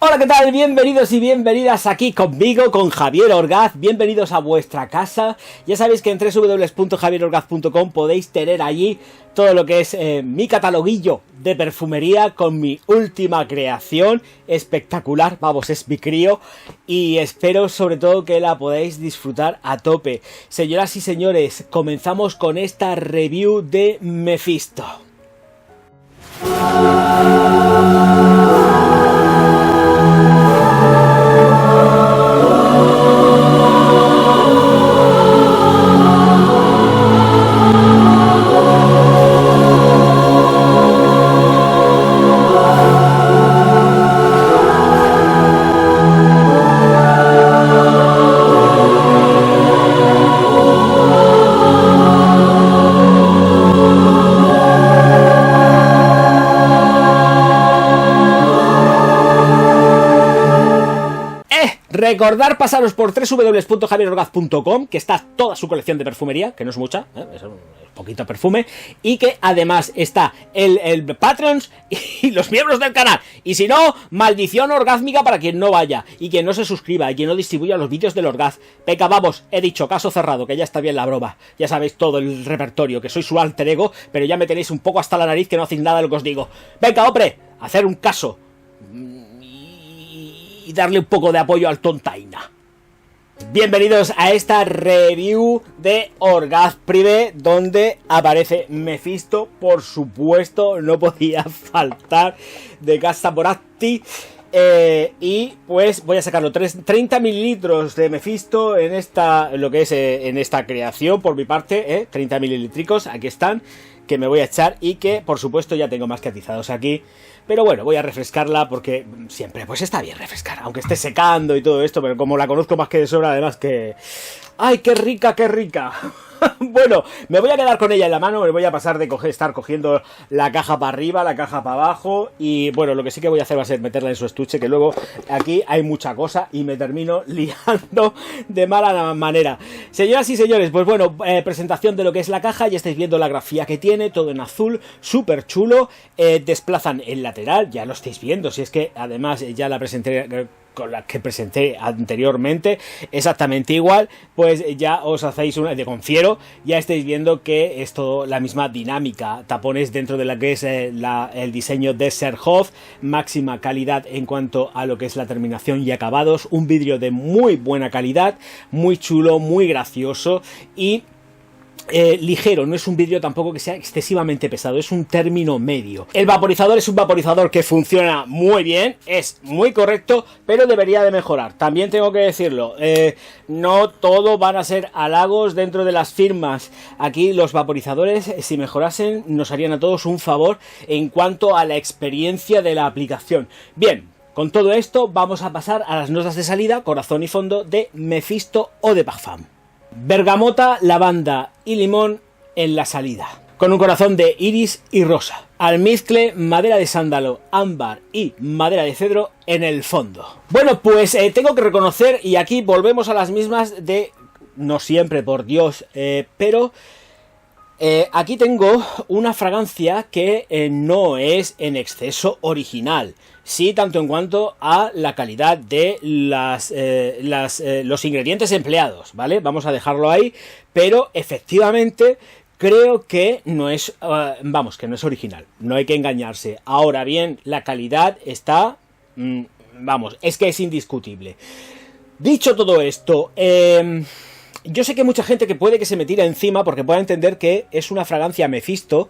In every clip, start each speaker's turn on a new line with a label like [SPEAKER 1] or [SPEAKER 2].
[SPEAKER 1] Hola, ¿qué tal? Bienvenidos y bienvenidas aquí conmigo, con Javier Orgaz. Bienvenidos a vuestra casa. Ya sabéis que en www.javierorgaz.com podéis tener allí todo lo que es mi cataloguillo de perfumería con mi última creación. Espectacular, vamos, es mi crío. Y espero sobre todo que la podáis disfrutar a tope. Señoras y señores, comenzamos con esta review de Mephisto. Recordar pasaros por www.javierorgaz.com, que está toda su colección de perfumería, que no es mucha, es un poquito perfume, y que además está el Patreons y los miembros del canal. Y si no, maldición orgásmica para quien no vaya, y quien no se suscriba, y quien no distribuya los vídeos del Orgaz. Venga, vamos, he dicho, caso cerrado, que ya está bien la broma. Ya sabéis todo el repertorio, que soy su alter ego, pero ya me tenéis un poco hasta la nariz que no hacéis nada de lo que os digo. Venga, hombre, hacer un caso y darle un poco de apoyo al tontaina. Bienvenidos a esta review de Orgaz Privé, donde aparece Mephisto, por supuesto, no podía faltar, de Casa Boratti. Y pues voy a sacarlo 30 mililitros de Mephisto en esta, lo que es en esta creación por mi parte, 30 mililitricos, aquí están, que me voy a echar y que por supuesto ya tengo más que atizados aquí. Pero bueno, voy a refrescarla porque siempre pues está bien refrescar, aunque esté secando y todo esto, pero como la conozco más que de sobra, además que... ¡Ay, qué rica, qué rica! Bueno, me voy a quedar con ella en la mano, me voy a pasar de estar cogiendo la caja para arriba, la caja para abajo, y bueno, lo que sí que voy a hacer va a ser meterla en su estuche, que luego aquí hay mucha cosa y me termino liando de mala manera. Señoras y señores, pues bueno, presentación de lo que es la caja, ya estáis viendo la grafía que tiene, todo en azul, súper chulo, desplazan el lateral, ya lo estáis viendo, si es que además ya la presenté con la que presenté anteriormente, exactamente igual, pues ya os hacéis una de confiero, ya estáis viendo que es todo la misma dinámica, tapones dentro de la que es el diseño de Serhoff, máxima calidad en cuanto a lo que es la terminación y acabados, un vidrio de muy buena calidad, muy chulo, muy gracioso y ligero, no es un vidrio tampoco que sea excesivamente pesado, es un término medio. El vaporizador es un vaporizador que funciona muy bien, es muy correcto, pero debería de mejorar, también tengo que decirlo, no todo van a ser halagos dentro de las firmas. Aquí los vaporizadores, si mejorasen, nos harían a todos un favor en cuanto a la experiencia de la aplicación. Bien, con todo esto vamos a pasar a las notas de salida, corazón y fondo de Mephisto Eau de Parfum. Bergamota, lavanda y limón en la salida, con un corazón de iris y rosa. Almizcle, madera de sándalo, ámbar y madera de cedro en el fondo. Bueno, pues tengo que reconocer, y aquí volvemos a las mismas de... No siempre, por Dios, pero... aquí tengo una fragancia que no es en exceso original. Sí, tanto en cuanto a la calidad de los ingredientes empleados, ¿vale? Vamos a dejarlo ahí, pero efectivamente creo que no es, que no es original, no hay que engañarse. Ahora bien, la calidad está, es que es indiscutible. Dicho todo esto, yo sé que mucha gente que puede que se me tira encima porque pueda entender que es una fragancia Mephisto,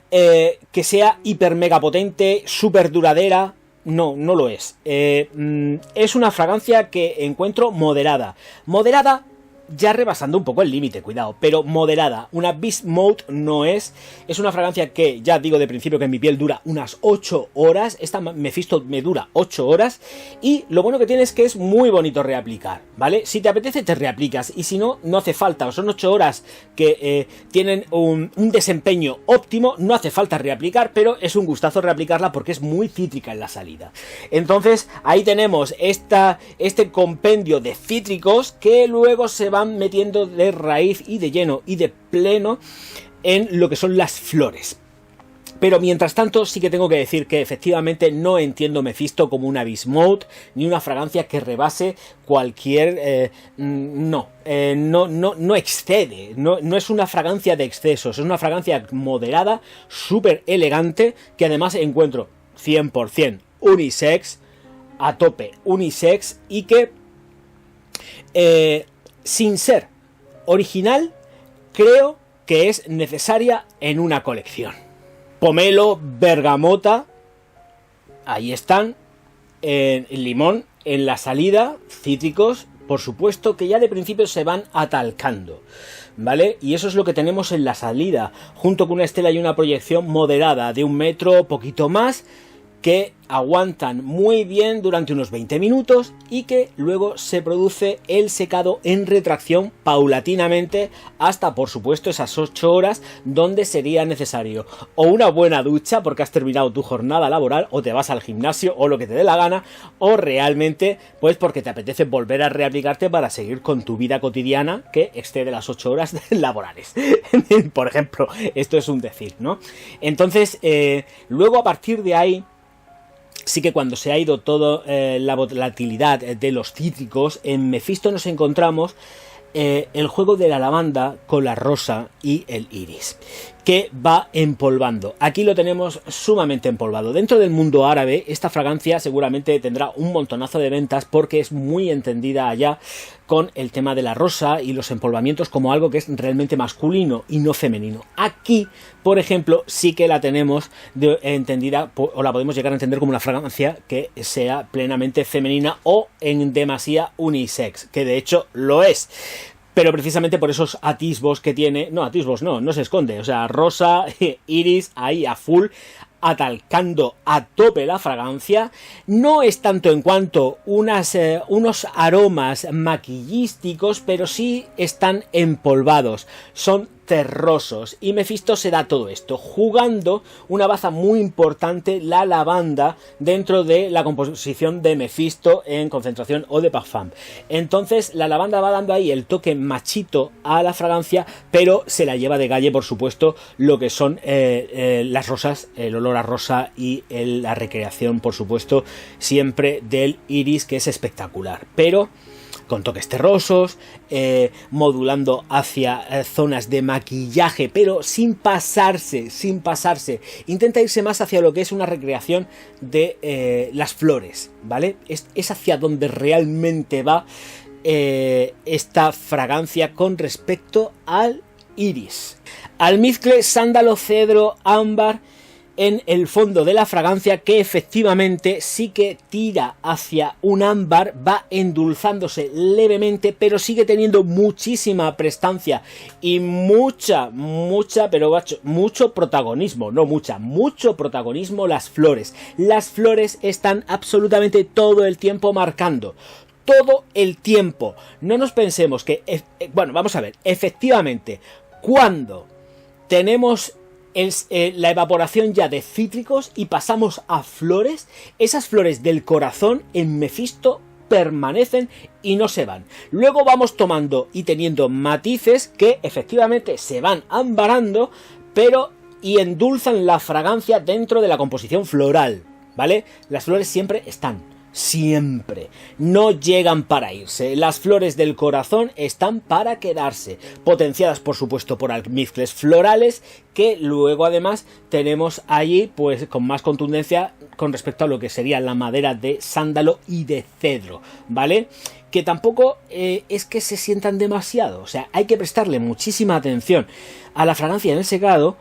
[SPEAKER 1] que sea hiper mega potente, súper duradera. No, no lo es. Es una fragancia que encuentro moderada. Moderada ya rebasando un poco el límite, cuidado, pero moderada. Una Beast Mode no es. Es una fragancia que ya digo de principio que en mi piel dura unas 8 horas. Esta Mephisto me dura 8 horas. Y lo bueno que tiene es que es muy bonito reaplicar, ¿vale? Si te apetece te reaplicas y si no, no hace falta. Son 8 horas que tienen un desempeño óptimo. No hace falta reaplicar, pero es un gustazo reaplicarla porque es muy cítrica en la salida. Entonces ahí tenemos este compendio de cítricos que luego se van metiendo de raíz y de lleno y de pleno en lo que son las flores. Pero mientras tanto sí que tengo que decir que efectivamente no entiendo Mephisto como una Bismuth ni una fragancia que rebase cualquier... no excede, no es una fragancia de excesos, es una fragancia moderada, súper elegante, que además encuentro 100% unisex, a tope unisex, y que sin ser original creo que es necesaria en una colección. Pomelo, bergamota, ahí están, limón en la salida, cítricos, por supuesto, que ya de principio se van atalcando, ¿vale? Y eso es lo que tenemos en la salida, junto con una estela y una proyección moderada de 1 metro, poquito más, que aguantan muy bien durante unos 20 minutos y que luego se produce el secado en retracción paulatinamente hasta, por supuesto, esas 8 horas, donde sería necesario o una buena ducha porque has terminado tu jornada laboral, o te vas al gimnasio o lo que te dé la gana, o realmente pues porque te apetece volver a reaplicarte para seguir con tu vida cotidiana que excede las 8 horas laborales. Por ejemplo, esto es un decir, ¿no? Entonces, luego a partir de ahí, sí que cuando se ha ido toda la volatilidad de los cítricos, en Mephisto nos encontramos el juego de la lavanda con la rosa y el iris, que va empolvando. Aquí lo tenemos sumamente empolvado. Dentro del mundo árabe, esta fragancia seguramente tendrá un montonazo de ventas porque es muy entendida allá con el tema de la rosa y los empolvamientos como algo que es realmente masculino y no femenino. Aquí, por ejemplo, sí que la tenemos entendida, o la podemos llegar a entender como una fragancia que sea plenamente femenina o en demasía unisex, que de hecho lo es. Pero precisamente por esos atisbos que tiene, no se esconde, o sea, rosa, iris, ahí a full, atalcando a tope la fragancia. No es tanto en cuanto unos aromas maquillísticos, pero sí están empolvados, son terrosos, y Mephisto se da todo esto, jugando una baza muy importante, la lavanda, dentro de la composición de Mephisto en concentración o de parfum. Entonces la lavanda va dando ahí el toque machito a la fragancia, pero se la lleva de galle, por supuesto, lo que son las rosas, el olor a rosa y la recreación, por supuesto, siempre del iris, que es espectacular, pero con toques terrosos, modulando hacia zonas de maquillaje, pero sin pasarse. Intenta irse más hacia lo que es una recreación de las flores, ¿vale? Es hacia donde realmente va esta fragancia con respecto al iris. Almizcle, sándalo, cedro, ámbar en el fondo de la fragancia, que efectivamente sí que tira hacia un ámbar, va endulzándose levemente, pero sigue teniendo muchísima prestancia y mucho protagonismo, mucho protagonismo las flores. Las flores están absolutamente todo el tiempo marcando. Todo el tiempo. No nos pensemos que... bueno, vamos a ver. Efectivamente, cuando tenemos la evaporación ya de cítricos y pasamos a flores, esas flores del corazón en Mephisto permanecen y no se van. Luego vamos tomando y teniendo matices que efectivamente se van ambarando, pero y endulzan la fragancia dentro de la composición floral, ¿vale? Las flores siempre están. Siempre. No llegan para irse. Las flores del corazón están para quedarse. Potenciadas, por supuesto, por almizcles florales, que luego además tenemos allí, pues, con más contundencia con respecto a lo que sería la madera de sándalo y de cedro, ¿vale? Que tampoco es que se sientan demasiado. O sea, hay que prestarle muchísima atención a la fragancia en el secado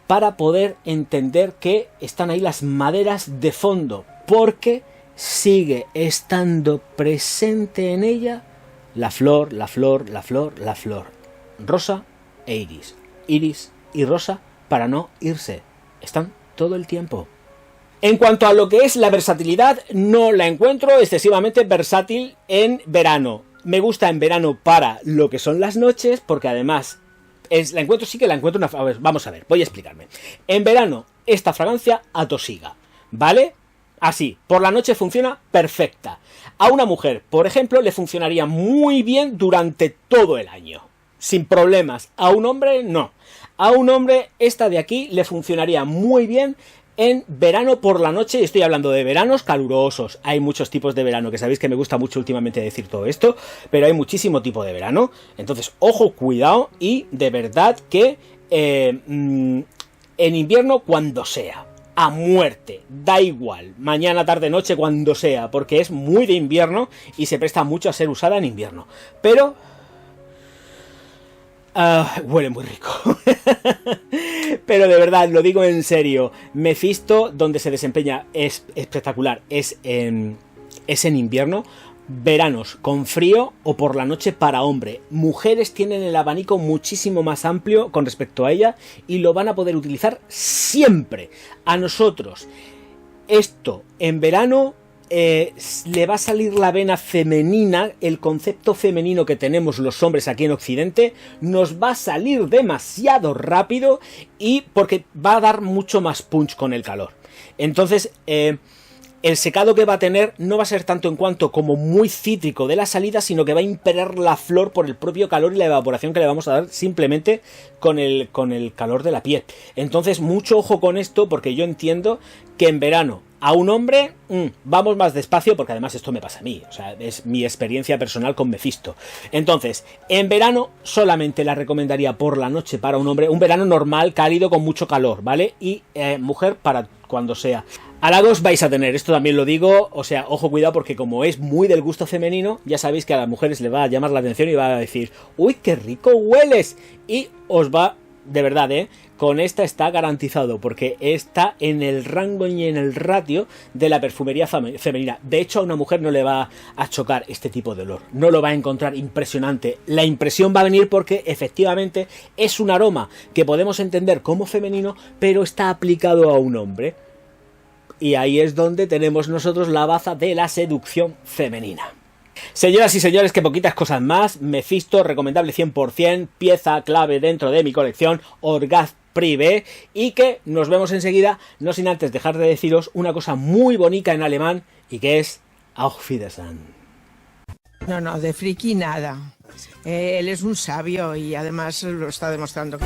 [SPEAKER 1] para poder entender que están ahí las maderas de fondo, porque sigue estando presente en ella la flor, rosa e iris y rosa, para no irse, están todo el tiempo. En cuanto a lo que es la versatilidad, no la encuentro excesivamente versátil en verano. Me gusta en verano para lo que son las noches, porque además la encuentro a ver, vamos a ver, voy a explicarme. En verano esta fragancia atosiga, ¿vale? Así, por la noche funciona perfecta. A una mujer, por ejemplo, le funcionaría muy bien durante todo el año, sin problemas. A un hombre, no. A un hombre esta de aquí le funcionaría muy bien en verano por la noche, y estoy hablando de veranos calurosos. Hay muchos tipos de verano, que sabéis que me gusta mucho últimamente decir todo esto, pero hay muchísimo tipo de verano. Entonces, ojo, cuidado, y de verdad que en invierno cuando sea, a muerte, da igual, mañana, tarde, noche, cuando sea, porque es muy de invierno y se presta mucho a ser usada en invierno. Pero huele muy rico. Pero de verdad, lo digo en serio, Mephisto, donde se desempeña, es espectacular. Es en invierno, veranos con frío o por la noche para hombre. Mujeres tienen el abanico muchísimo más amplio con respecto a ella y lo van a poder utilizar siempre. A nosotros, esto en verano le va a salir la vena femenina, el concepto femenino que tenemos los hombres aquí en Occidente nos va a salir demasiado rápido, y porque va a dar mucho más punch con el calor. Entonces, el secado que va a tener no va a ser tanto en cuanto como muy cítrico de la salida, sino que va a imperar la flor por el propio calor y la evaporación que le vamos a dar simplemente con el calor de la piel. Entonces, mucho ojo con esto, porque yo entiendo que en verano a un hombre vamos más despacio, porque además esto me pasa a mí, o sea, es mi experiencia personal con Mephisto. Entonces, en verano solamente la recomendaría por la noche para un hombre, un verano normal, cálido, con mucho calor, ¿vale? Y mujer para cuando sea. Halagos vais a tener, esto también lo digo, o sea, ojo, cuidado, porque como es muy del gusto femenino, ya sabéis que a las mujeres le va a llamar la atención y va a decir, ¡uy, qué rico hueles! Y os va, de verdad, con esta está garantizado, porque está en el rango y en el ratio de la perfumería femenina. De hecho, a una mujer no le va a chocar este tipo de olor, no lo va a encontrar impresionante. La impresión va a venir porque efectivamente es un aroma que podemos entender como femenino, pero está aplicado a un hombre. Y ahí es donde tenemos nosotros la baza de la seducción femenina. Señoras y señores, que poquitas cosas más. Mephisto, recomendable 100%, pieza clave dentro de mi colección, Orgasm Privé, y que nos vemos enseguida, no sin antes dejar de deciros una cosa muy bonita en alemán, y que es Auf Wiedersehen.
[SPEAKER 2] No, de friki nada. Él es un sabio y además lo está demostrando.